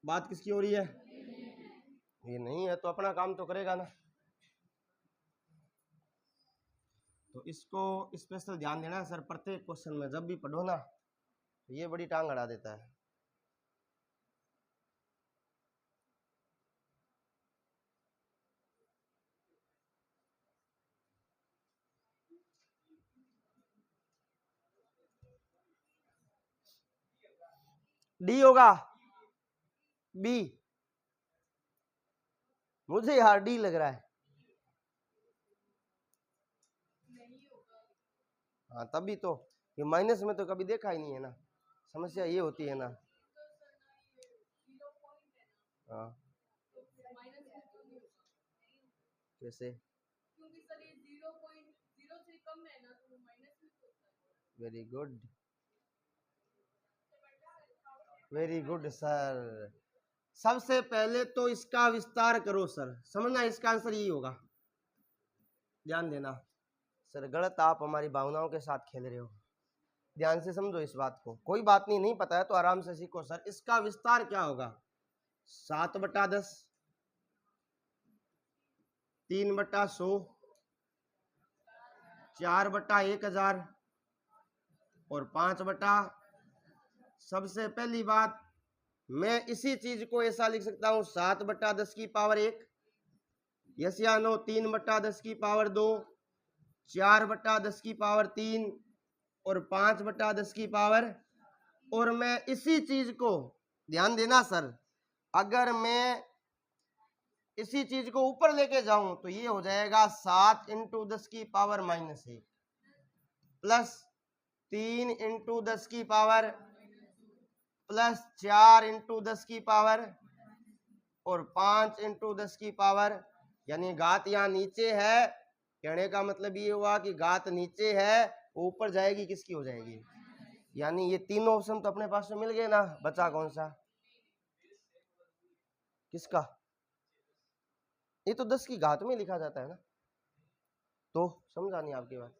बात किसकी हो रही है? ये नहीं है तो अपना काम तो करेगा ना। तो इसको स्पेशल ध्यान देना सर, प्रत्येक क्वेश्चन में जब भी पढ़ो ना, तो ये बड़ी टांग अड़ा देता है। डी होगा? बी? मुझे यार डी लग रहा है। हाँ तभी तो, ये माइनस में तो कभी देखा ही नहीं है ना, समस्या ये होती है ना। हाँ कैसे? Very good, very good sir. सबसे पहले तो इसका विस्तार करो सर, समझना इसका आंसर यही होगा। ध्यान देना सर, गलत आप हमारी भावनाओं के साथ खेल रहे हो, ध्यान से समझो इस बात को। कोई बात नहीं, नहीं पता है तो आराम से सीखो सर। इसका विस्तार क्या होगा? 7/10, 3/100, 4/1000 और 5/। सबसे पहली बात, मैं इसी चीज को ऐसा लिख सकता हूं 7/10 की पावर 1, यस या नो? 3/10 की पावर 2, 4/10 की पावर 3 और 5/10 की पावर। और मैं इसी चीज को, ध्यान देना सर, अगर मैं इसी चीज को ऊपर लेके जाऊं तो ये हो जाएगा 7 इंटू 10 की पावर -1 प्लस 3 इंटू 10 की पावर प्लस 4 इंटू 10 की पावर और 5 इंटू 10 की पावर, यानी घात यहाँ नीचे है। कहने का मतलब ये हुआ कि घात नीचे है, ऊपर जाएगी किसकी हो जाएगी, यानी ये तीनों ऑप्शन तो अपने पास में मिल गए ना। बचा कौन सा, किसका, ये तो 10 की घात में लिखा जाता है ना। तो समझा नहीं आपकी बात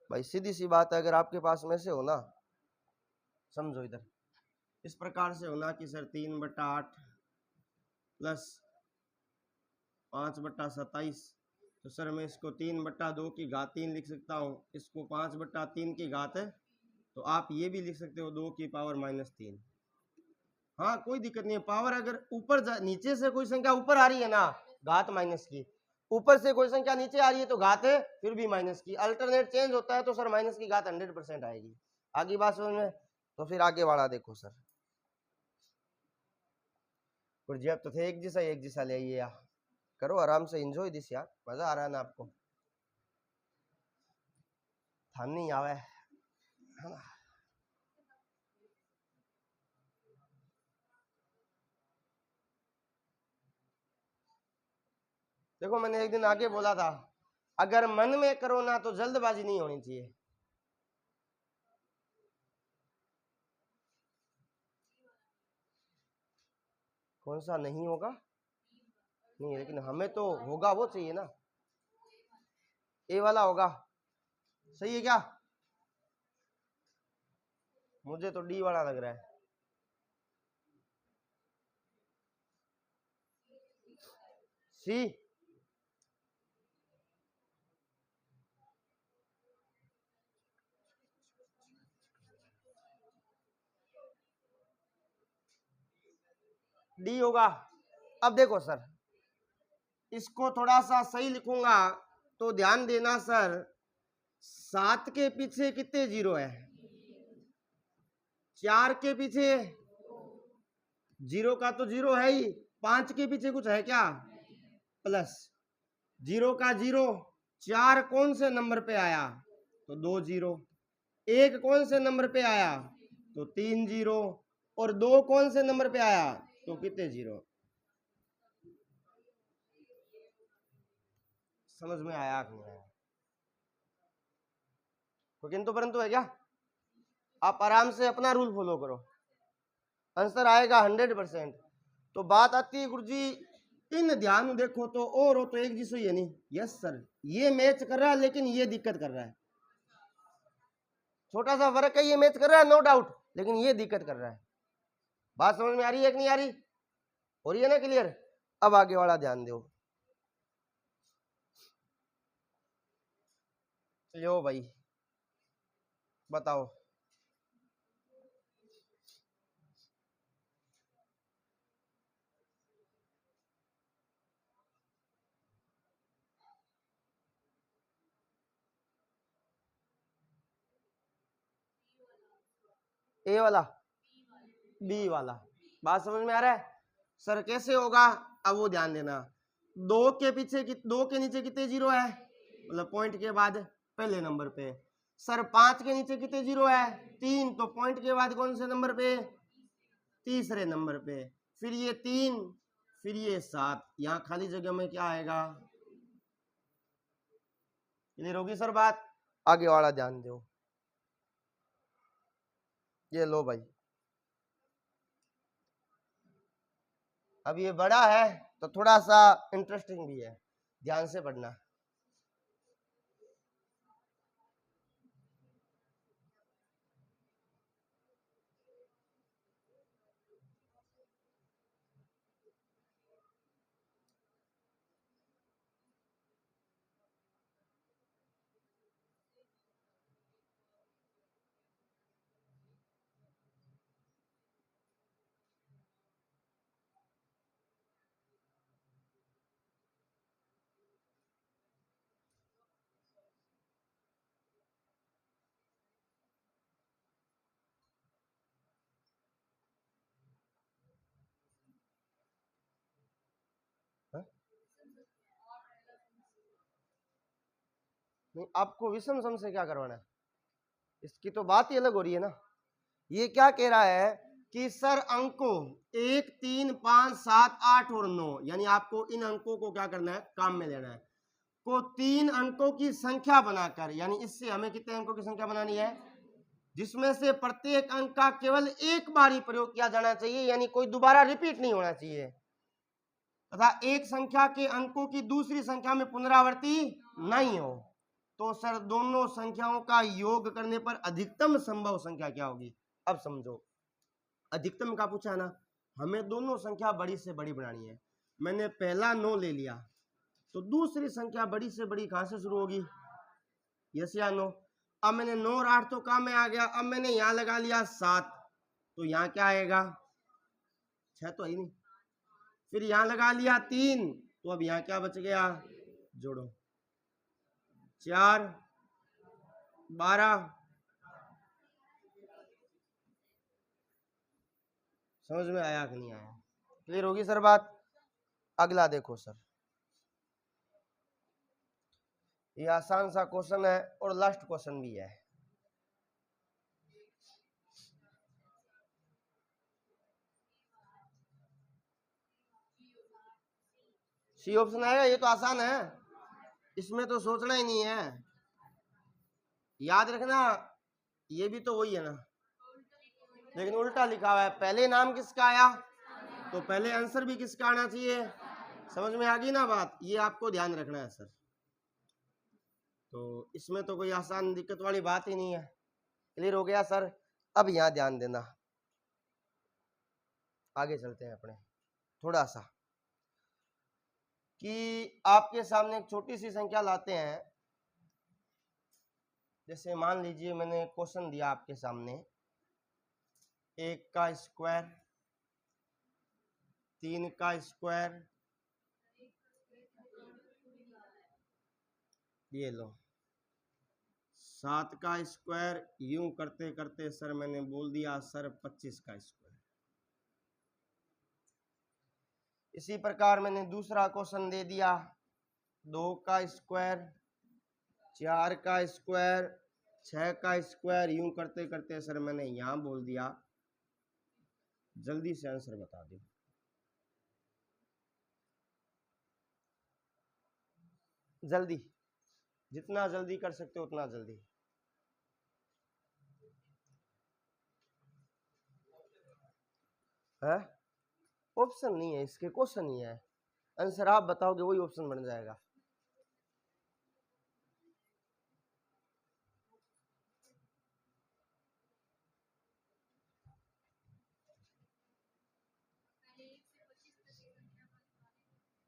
भाई, सीधी सी बात है। अगर आपके पास में से हो ना, समझो इधर इस प्रकार से होना कि सर 3/8 प्लस 5/27, तो सर मैं इसको 3/2 की घात 3 लिख सकता हूँ, इसको 5/3 की घात है, तो आप ये भी लिख सकते हो 2 की पावर -3। हाँ कोई दिक्कत नहीं है, पावर अगर ऊपर नीचे से कोई संख्या ऊपर आ रही है ना, घात माइनस की, ऊपर से कोई संख्या नीचे आ रही है तो घात है फिर भी माइनस की, अल्टरनेट चेंज होता है तो सर माइनस की घात 100% आएगी। आगे बात समझ में, तो फिर आगे वाला देखो सर, प्रोजेक्ट तो थे एक जैसा ले आइए यार, करो आराम से, एंजॉय दिस यार, मजा आ रहा है ना आपको, थान नहीं आवे है ना। देखो मैंने एक दिन आगे बोला था, अगर मन में करो ना तो जल्दबाजी नहीं होनी चाहिए। कौन सा नहीं होगा, नहीं लेकिन हमें तो होगा वो चाहिए ना, ए वाला होगा, सही है क्या, मुझे तो डी वाला लग रहा है। सी, डी होगा। अब देखो सर, इसको थोड़ा सा सही लिखूंगा तो ध्यान देना सर, 7 के पीछे कितने जीरो है, 4 के पीछे जीरो का तो जीरो है ही, 5 के पीछे कुछ है क्या, प्लस जीरो का जीरो, 4 कौन से नंबर पे आया तो 2 जीरो, 1 कौन से नंबर पे आया तो 3 जीरो, और 2 कौन से नंबर पे आया तो कितने जीरो। समझ में आया कि नहीं आया, तो किंतु परंतु है क्या, आप आराम से अपना रूल फॉलो करो, आंसर आएगा 100%। तो बात आती है गुरुजी इन ध्यान देखो तो और हो तो एक जिसो ये नहीं, यस सर ये मैच कर रहा है लेकिन ये दिक्कत कर रहा है, छोटा सा फर्क है, ये मैच कर रहा है नो डाउट, लेकिन ये दिक्कत कर रहा है। बात समझ में आ रही है कि नहीं आ रही, हो रही है ना क्लियर। अब आगे वाला ध्यान दो, लो भाई बताओ, ए वाला बी वाला, बात समझ में आ रहा है सर कैसे होगा। अब वो ध्यान देना, 2 के पीछे 2 के नीचे कितने जीरो है, मतलब पॉइंट के बाद पहले नंबर पे, सर 5 के नीचे कितने जीरो है 3, तो पॉइंट के बाद कौन से नंबर पे तीसरे नंबर पे, फिर ये 3 फिर ये 7, यहाँ खाली जगह में क्या आएगा, क्लियर होगी सर बात। आगे वाला ध्यान दो, ये लो भाई, अब ये बड़ा है तो थोड़ा सा इंटरेस्टिंग भी है, ध्यान से पढ़ना। नहीं आपको विषम सम से क्या करवाना है, इसकी तो बात ही अलग हो रही है ना। ये क्या कह रहा है कि सर अंकों 1, 3, 5, 7, 8 और 9, यानी आपको इन अंकों को क्या करना है, काम में लेना है, को 3 अंकों की संख्या बनाकर, यानी इससे हमें कितने अंकों की संख्या बनानी है, जिसमें से प्रत्येक अंक का केवल एक बार ही प्रयोग किया जाना चाहिए, यानी कोई दोबारा रिपीट नहीं होना चाहिए, तथा एक संख्या के अंकों की दूसरी संख्या में पुनरावृत्ति नहीं हो। तो सर दोनों संख्याओं का योग करने पर अधिकतम संभव संख्या क्या होगी। अब समझो, अधिकतम का पूछा है ना, हमें दोनों संख्या बड़ी से बड़ी बनानी है। मैंने पहला 9 ले लिया, तो दूसरी संख्या बड़ी से बड़ी कहां से शुरू होगी, यस या नो। अब मैंने 9 और 8 तो काम में आ गया, अब मैंने यहां लगा लिया 7, तो यहां क्या आएगा, 6 तो है ही नहीं। फिर यहां लगा लिया 3, तो अब यहां क्या बच गया, जोड़ो, 4, 12। समझ में आया कि नहीं आया, क्लियर होगी सर बात। अगला देखो सर, ये आसान सा क्वेश्चन है और लास्ट क्वेश्चन भी है। सी ऑप्शन आएगा, ये तो आसान है, इसमें तो सोचना ही नहीं है, याद रखना, ये भी तो वही है ना, लेकिन उल्टा लिखा हुआ है। पहले नाम किसका आया, तो पहले आंसर भी किसका आना चाहिए। समझ में आ गई ना बात, ये आपको ध्यान रखना है सर। तो इसमें तो कोई आसान दिक्कत वाली बात ही नहीं है, क्लियर हो गया सर। अब यहां ध्यान देना, आगे चलते हैं अपने थोड़ा सा, कि आपके सामने एक छोटी सी संख्या लाते हैं। जैसे मान लीजिए मैंने क्वेश्चन दिया आपके सामने, 1 का स्क्वायर, 3 का स्क्वायर, ये लो 7 का स्क्वायर, यूं करते करते सर मैंने बोल दिया सर 25 का स्क्वायर। इसी प्रकार मैंने दूसरा क्वेश्चन दे दिया, 2 का स्क्वायर, 4 का स्क्वायर, 6 का स्क्वायर, यूं करते करते सर मैंने यहां बोल दिया, जल्दी से आंसर बता दो। जल्दी, जितना जल्दी कर सकते हो उतना जल्दी। है ऑप्शन नहीं है इसके, क्वेश्चन ही है, आंसर आप बताओगे वही ऑप्शन बन जाएगा।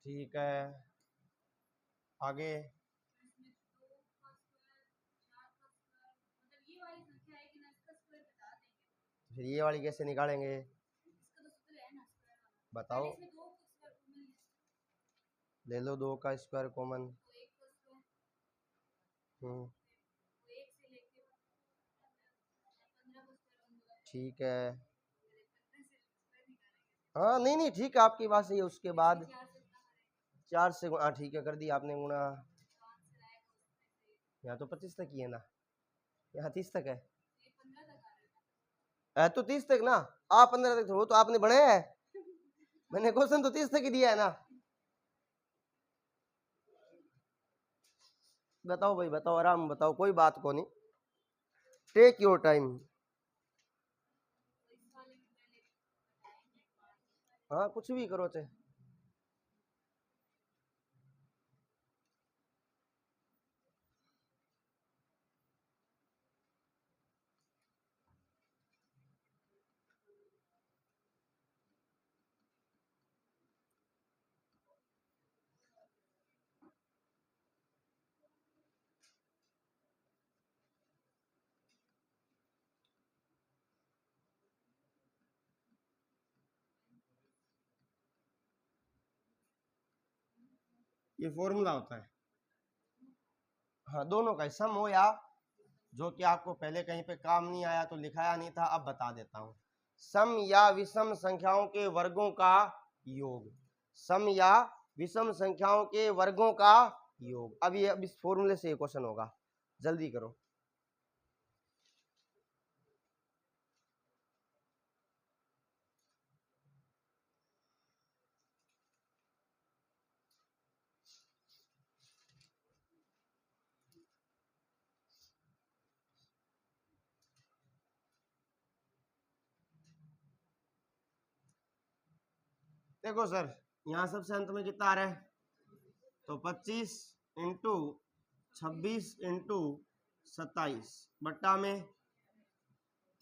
ठीक है, आगे फिर ये वाली कैसे निकालेंगे, बताओ। ले लो 2 का स्क्वायर कॉमन, ठीक है, हाँ नहीं नहीं ठीक है, आपकी बात सही है। उसके बाद 4 से हाँ ठीक है, कर दिया आपने गुणा, यहाँ तो 25 तक ही है ना, यहाँ 30 तक है तो 30 तक ना, आप 15 तक, वो तो आपने बढ़ाया है, मैंने क्वेश्चन तो 30 तक ही दिया है ना। बताओ भाई बताओ, आराम बताओ, कोई बात को नहीं, टेक योर टाइम। हाँ कुछ भी करो चाहे, ये फॉर्मूला होता है। हाँ दोनों का सम हो, या जो कि आपको पहले कहीं पे काम नहीं आया तो लिखाया नहीं था, अब बता देता हूँ। सम या विषम संख्याओं के वर्गों का योग, सम या विषम संख्याओं के वर्गों का योग। अब ये अब इस फॉर्मूले से ये क्वेश्चन होगा, जल्दी करो। देखो सर यहाँ सबसे अंत में कितना आ रहा है, तो 25 इंटू 26 इंटू 27 बट्टा में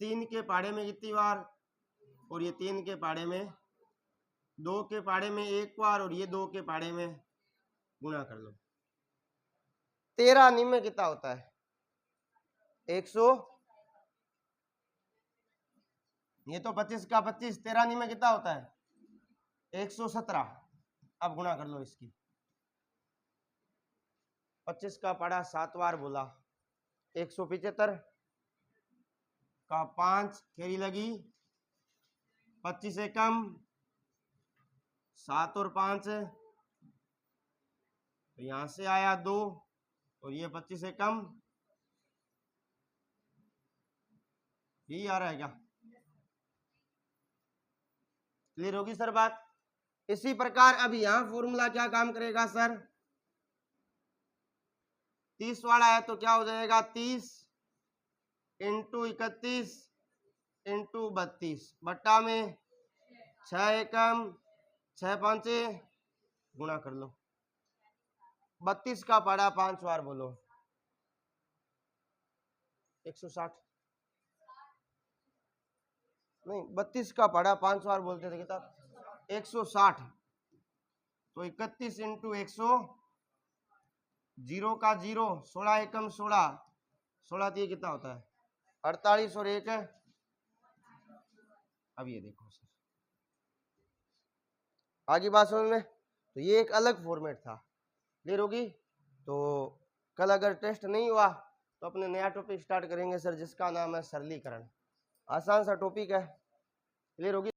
3 के पाड़े में कितनी बार, और ये 3 के पाड़े में 2 के पाड़े में 1 बार, और ये 2 के पाड़े में गुणा कर लो। 13 निम में कितना होता है 100, ये तो 25 का 25, 13 निम में कितना होता है 117। अब गुणा कर लो इसकी, 25 का पाड़ा 7 बार बोला, 175 का 5 खेरी लगी, 25 से कम 7 और 5, तो यहां से आया 2, और ये 25 से कम, यही आ रहा है क्या, क्लियर होगी सर बात। इसी प्रकार अब यहां फॉर्मूला क्या काम करेगा सर, 30 वाला है तो क्या हो जाएगा 30 इंटू 31 इंटू 32 बट्टा में 6 एकम 6 पांचे गुणा कर लो, 32 का पाड़ा 5 बार बोलो 160, नहीं 32 का पाड़ा 5 बार बोलते थे कितना 160, तो 31 इंटू 100, 0 का 0, 16 एकम 16, 16 तो ये कितना होता है 48 और 1 है। अब ये देखो सर आगे बात समझ में, तो ये एक अलग फॉर्मेट था, क्लियर होगी। तो कल अगर टेस्ट नहीं हुआ तो अपने नया टॉपिक स्टार्ट करेंगे सर जिसका नाम है सरलीकरण, आसान सा टॉपिक है, क्लियर होगी।